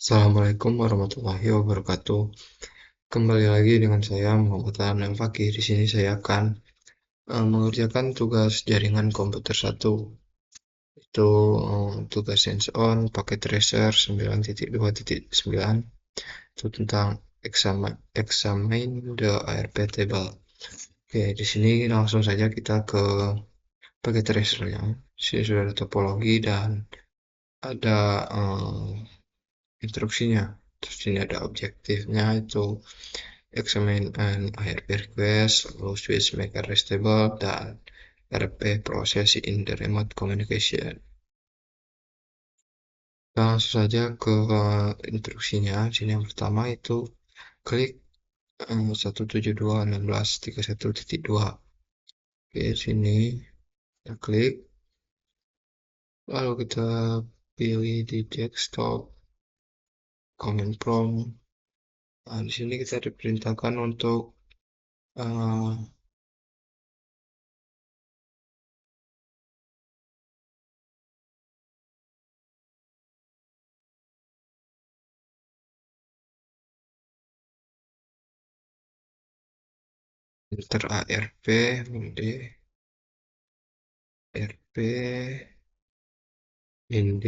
Assalamualaikum warahmatullahi wabarakatuh. Kembali lagi dengan saya Muhammad Al Fakih. Di sini saya akan mengerjakan tugas jaringan komputer satu. Itu tugas hands-on pakai tracer 9.2.9. Itu tentang examine the ARP table. Oke, di sini langsung saja kita ke pakai tracernya. Di sini sudah ada topologi dan ada instruksinya. Terus ini ada objektifnya itu examine an ARP request, lalu switch make address table, dan RP process in the remote communication. Langsung saja ke instruksinya. Sini yang pertama itu klik 172.16.31.2. Oke, sini kita klik, lalu kita pilih di desktop command prompt. Nah, di sini kita diperintahkan untuk uh, enter ARP, md ARP, md.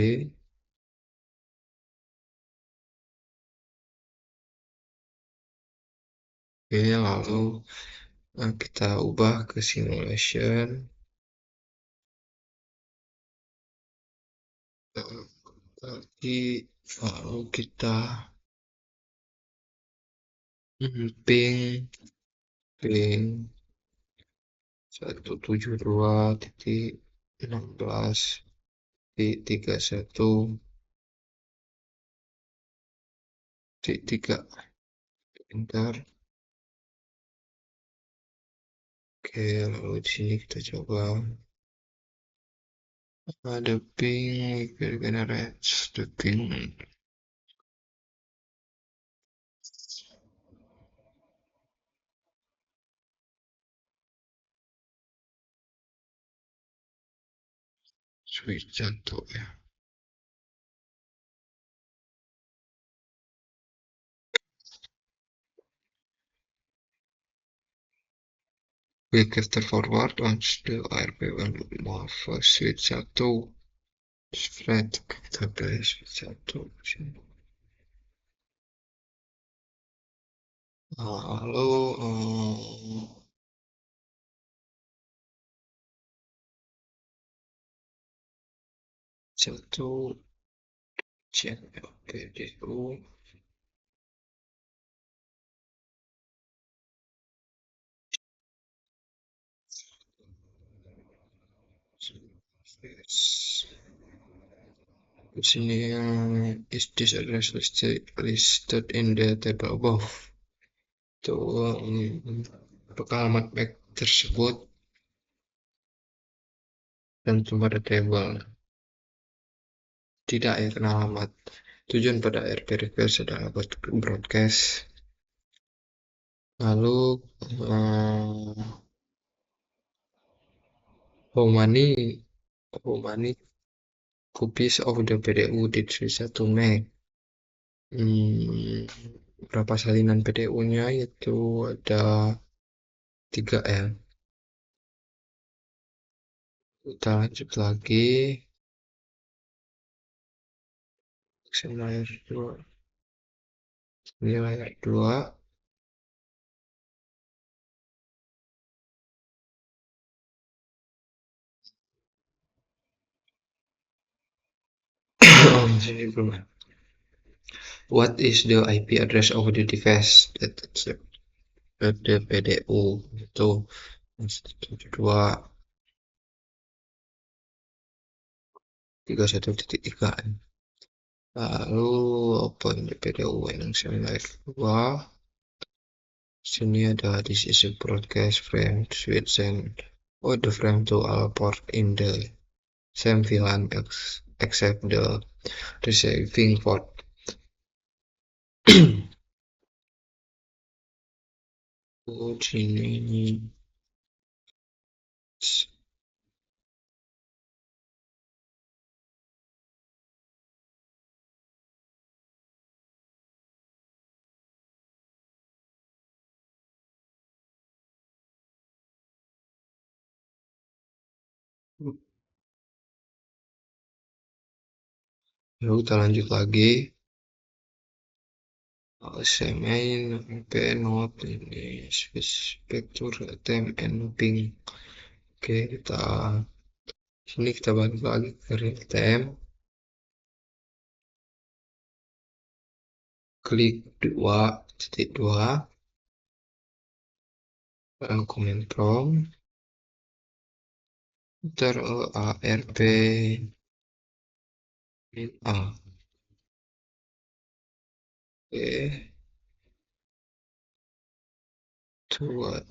Oke, lalu kita ubah ke simulation. Lagi, lalu kita ping ping 172.16.31.3. Enter. Oke, lalu di sini kita coba ada ping, we're gonna reach the ping. Switch jatuh ya. Quick after forward launch the ARP1 switch 1. Spread kita pilih switch 1 sini. Lalu satu cek PDU di sini is this address listed in the table above. Itu apakah alamat MAC tersebut dan pada table. Tidak ya, karena alamat tujuan pada RP request adalah buat broadcast. Lalu how many copies of the PDU did Risa to make? Berapa salinan PDU-nya itu ada 3 ya. Kita lanjut lagi. Layar 2. Ini layar 2. Sini belum. What is the IP address of the device that accept the PDU? Itu 172.31.3. Lalu apa ini PDU yang layar 2? Sini ada this is a broadcast frame switch and the frame to all port in the same VLAN except the receiving port. Sini Lalu kita lanjut lagi. Semain MP not ini switch back to retem and ping. Oke, sini kita balik lagi ke retem. Klik 2.2 command prompt enter ARP min A. Oke, to what?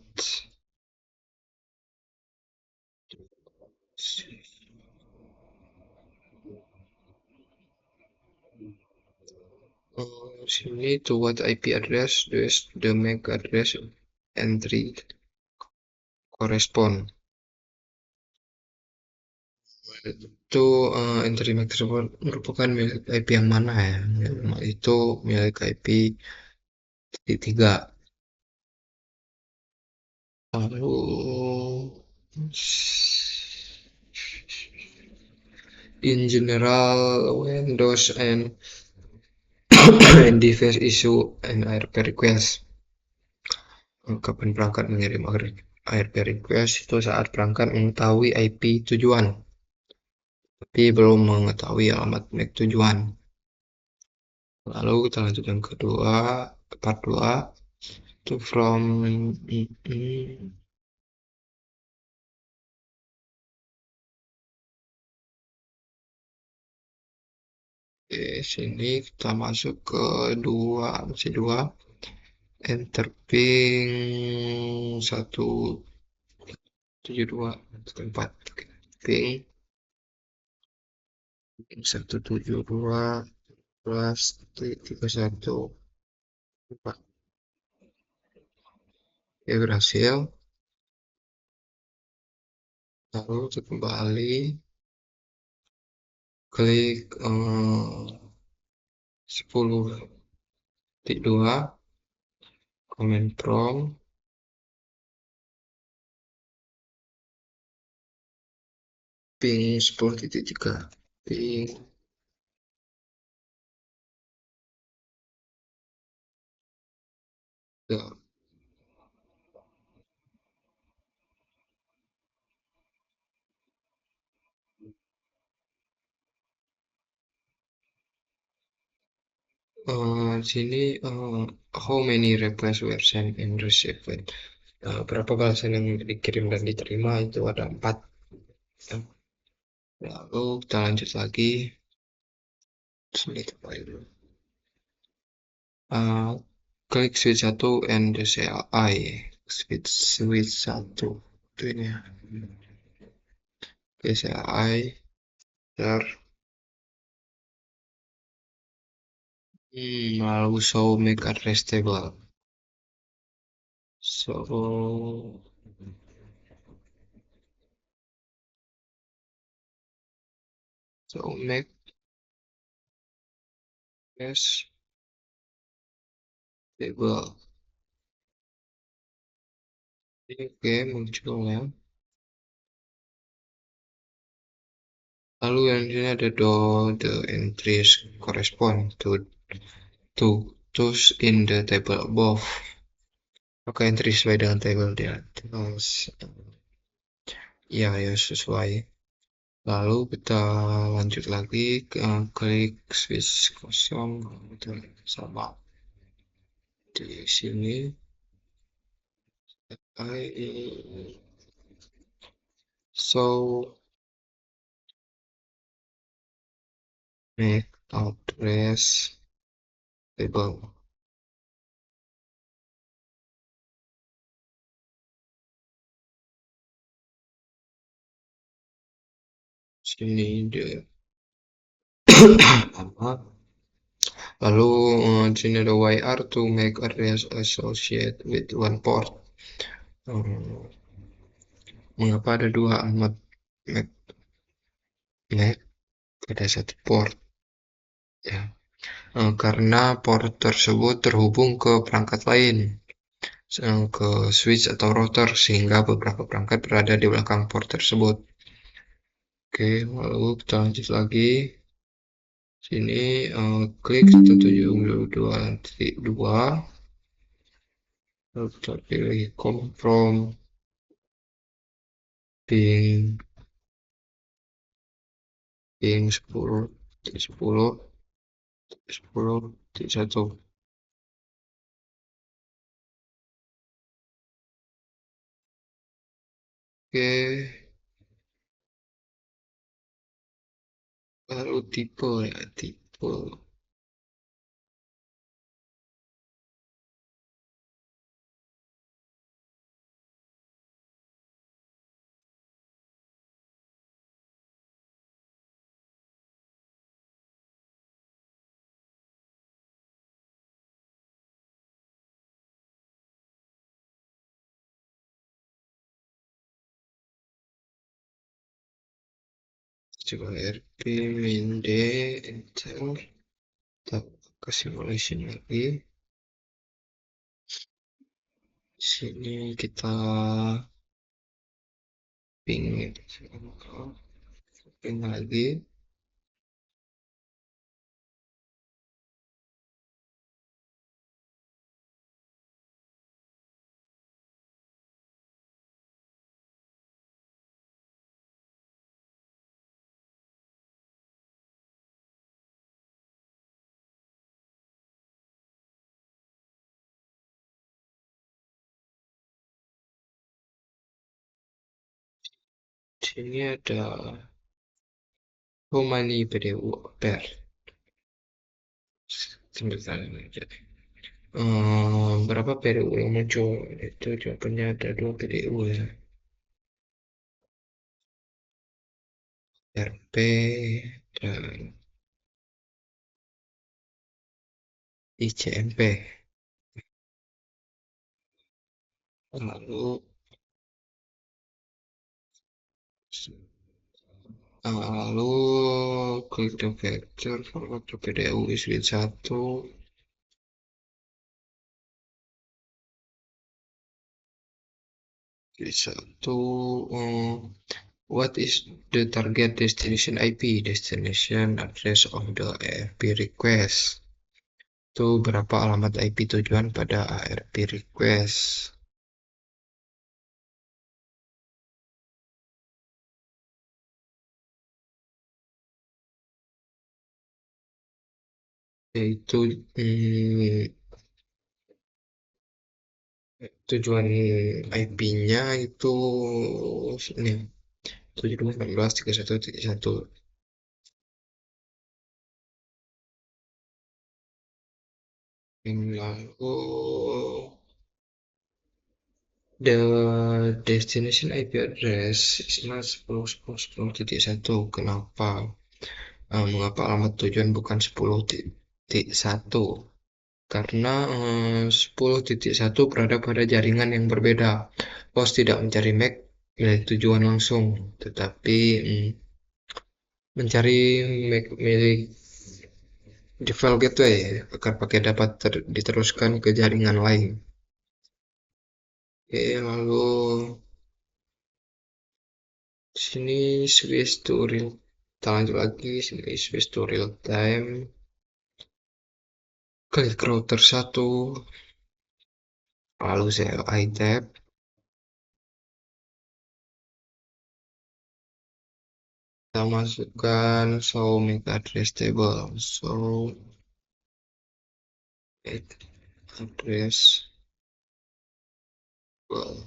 Sini to what IP address does the MAC address entry correspond. Itu entry MAC tersebut merupakan milik IP yang mana ya? Itu milik IP 3. Lalu in general Windows and device issue an ARP request. Kapan perangkat mengirim ARP request? Itu saat perangkat mengetahui IP tujuan tapi belum mengetahui alamat MAC tujuan. Lalu kita lanjut yang kedua, part 2 to from sini kita masuk ke 2 enter ping 172 ping 172 plus 31 ya berhasil. Lalu kita kembali klik 10.2 command prompt ping 10.3 ping ya. Sini how many requests were sent and received. Berapa balasan yang dikirim dan diterima itu ada 4. Lalu kita lanjut lagi. Sini kita dulu. Klik switch 1 and the CLI. Switch 1 itu ini ya. Oke, CLI lalu show MAC address table. So MAC address table. Oke, muncul ya. Lalu yang ini ada the entries correspond to those in the table above. Maka entry sesuai dengan table di atas. Ya sesuai. Lalu kita lanjut lagi klik switch kosong sama di sini. So MAC address table. Sini dia apa? Lalu sini ada YR to MAC address associated with one port. Mengapa ada 2 alamat MAC pada 1 port? Ya, karena port tersebut terhubung ke perangkat lain, ke switch atau router, sehingga beberapa perangkat berada di belakang port tersebut. Oke, lalu kita lanjut lagi. Sini klik 172.2, lalu kita pilih confirm ping 10 10 10.1. Oke, lalu tipe ya, tipe. Coba RP min D, enter. Kita kasih simulation lagi. Sini kita ping lagi. Sini ada how many PDU per. Sebentar aja. Berapa PDU yang muncul? Itu jawabannya ada 2 PDU ya. RP dan ICMP. Lalu lalu klik the vector forward to PDU is with 1. Satu, what is the target destination IP? Destination address of the ARP request. Itu berapa alamat IP tujuan pada ARP request. Yaitu tujuan IP-nya itu ini 72.16.31.1. Lalu the destination IP address is not 10.10.10.1. Kenapa? Mengapa alamat tujuan bukan 10.1? Karena 10.1 berada pada jaringan yang berbeda. Host tidak mencari MAC milik tujuan langsung, tetapi mencari MAC milik default gateway agar paket dapat diteruskan ke jaringan lain. Oke, lalu sini switch to real. Kita lanjut lagi, sini switch to real time. Klik router 1, lalu CLI tab. Kita masukkan show MAC address table. Show MAC address table.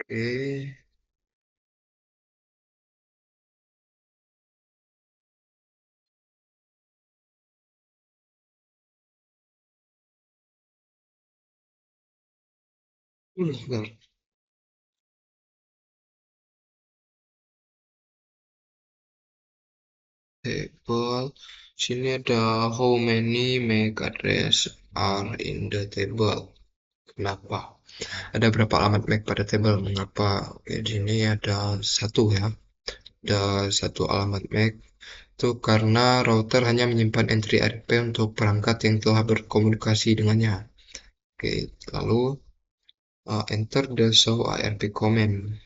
Oke. Bentar. Table. Sini ada how many MAC address are in the table. Kenapa? Ada berapa alamat MAC pada table? Mengapa? Oke, di sini ada satu ya. Ada satu alamat MAC. Itu karena router hanya menyimpan entry ARP untuk perangkat yang telah berkomunikasi dengannya. Oke, lalu enter the show ARP command.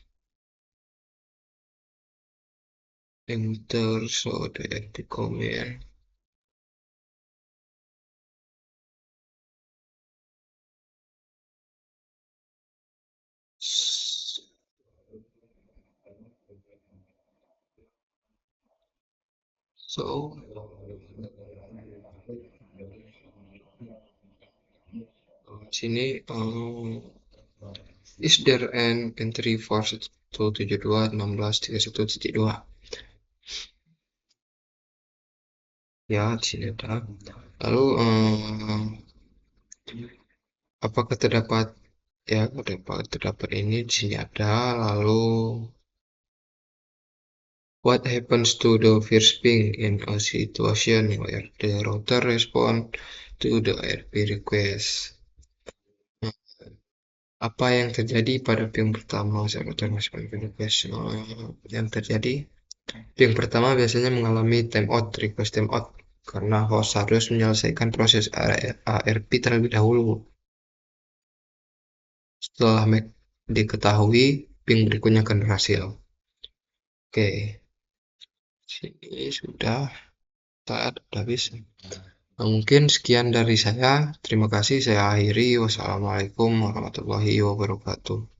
enter, so the active comment. So sini is there an entry for 172.16.31.2. Ya, di sini ada. Lalu apakah terdapat, ya terdapat ini di sini ada. Lalu what happens to the first ping in a situation where the router respond to the RP request? Apa yang terjadi pada ping pertama saat router respond to request? Yang terjadi, ping pertama biasanya mengalami timeout, request timeout, karena host harus menyelesaikan proses ARP terlebih dahulu. Setelah MAC diketahui, ping berikutnya akan berhasil. Oke, sini sudah habis. Nah, mungkin sekian dari saya. Terima kasih. Saya akhiri. Wassalamualaikum warahmatullahi wabarakatuh.